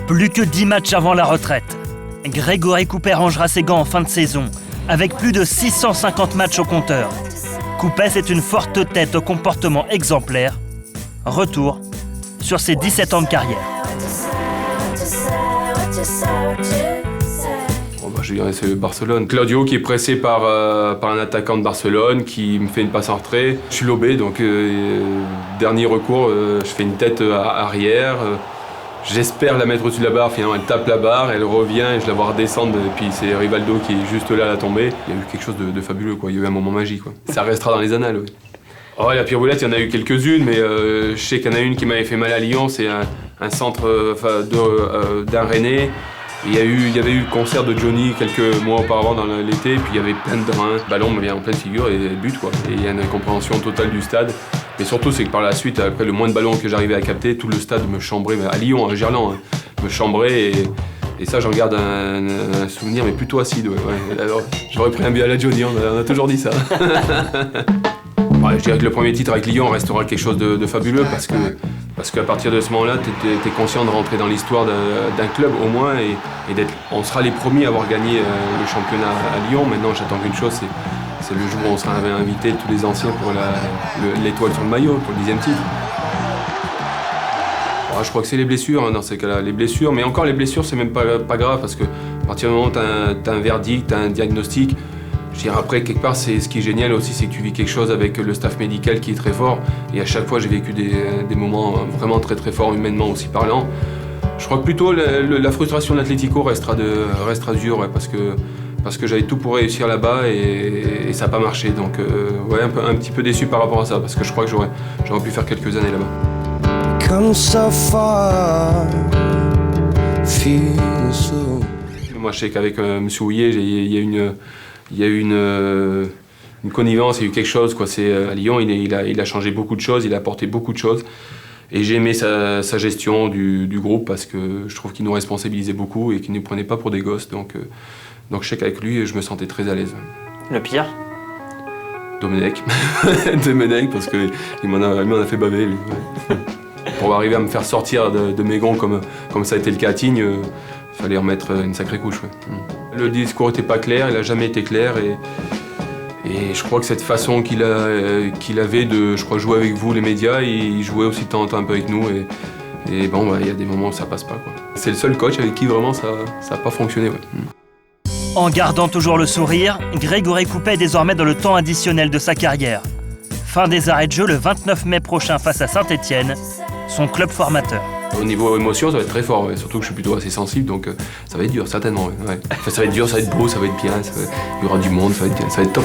Plus que 10 matchs avant la retraite, Grégory Coupet rangera ses gants en fin de saison, avec plus de 650 matchs au compteur. Coupet, c'est une forte tête au comportement exemplaire. Retour sur ses 17 ans de carrière. Je dirais c'est Barcelone. Claudio qui est pressé par un attaquant de Barcelone qui me fait une passe en retrait. Je suis lobé, donc dernier recours, je fais une tête arrière. J'espère la mettre au-dessus de la barre, finalement elle tape la barre, elle revient et je la vois redescendre. Et puis c'est Rivaldo qui est juste là à la tombée. Il y a eu quelque chose de fabuleux, quoi. Il y a eu un moment magique, quoi. Ça restera dans les annales. Ouais. Oh, la pirouette, il y en a eu quelques-unes, mais je sais qu'il y en a une qui m'avait fait mal à Lyon, c'est un centre d'un Rennais. Il y avait eu le concert de Johnny quelques mois auparavant dans l'été, puis il y avait plein de drains. Le ballon me vient en pleine figure et but, quoi. Et il y a une incompréhension totale du stade. Mais surtout, c'est que par la suite, après le moins de ballons que j'arrivais à capter, tout le stade me chambrait, à Lyon, à Gerland, me chambrait. Et ça, j'en garde un souvenir, mais plutôt acide. Ouais. Alors, j'aurais pris un billet à la Johnny, on a toujours dit ça. Ouais, je dirais que le premier titre avec Lyon restera quelque chose de fabuleux parce qu'à partir de ce moment-là, t'es conscient de rentrer dans l'histoire d'un club au moins et on sera les premiers à avoir gagné le championnat à Lyon. Maintenant, j'attends qu'une chose, c'est le jour où on sera invité tous les anciens pour l'étoile sur le maillot, pour le 10e titre. Alors, je crois que c'est les blessures dans ces cas-là, les blessures. Mais encore les blessures, c'est même pas grave parce que à partir du moment où t'as un verdict, t'as un diagnostic. Je dirais après, quelque part, ce qui est génial aussi, c'est que tu vis quelque chose avec le staff médical qui est très fort. Et à chaque fois, j'ai vécu des moments vraiment très très forts, humainement aussi parlant. Je crois que plutôt la frustration de l'Atlético restera dure, ouais, parce que j'avais tout pour réussir là-bas et ça n'a pas marché. Donc ouais, un petit peu déçu par rapport à ça, parce que je crois que j'aurais pu faire quelques années là-bas. Come so far, feel so. Moi, je sais qu'avec M. Houillet, il y a eu une connivence, il y a eu quelque chose, quoi. À Lyon, il a changé beaucoup de choses, il a apporté beaucoup de choses. Et j'ai aimé sa gestion du groupe parce que je trouve qu'il nous responsabilisait beaucoup et qu'il ne nous prenait pas pour des gosses. Donc je sais qu'avec lui, je me sentais très à l'aise. Le pire ? Domenech. Domenech, parce qu'il m'en a fait baver, lui. Ouais. Pour arriver à me faire sortir de mes gonds comme ça a été le cas à Tignes, il fallait remettre une sacrée couche. Ouais. Le discours n'était pas clair, il n'a jamais été clair et je crois que cette façon qu'il avait de jouer avec vous, les médias, il jouait aussi de temps en temps un peu avec nous et bon, il y a des moments où ça passe pas, quoi. C'est le seul coach avec qui vraiment ça n'a pas fonctionné. Ouais. En gardant toujours le sourire, Grégory Coupet est désormais dans le temps additionnel de sa carrière. Fin des arrêts de jeu le 29 mai prochain face à Saint-Étienne, son club formateur. Au niveau émotion, ça va être très fort, ouais. Surtout que je suis plutôt assez sensible, donc ça va être dur, certainement. Ouais. Enfin, ça va être dur, ça va être beau, ça va être bien, il y aura du monde, ça va être top.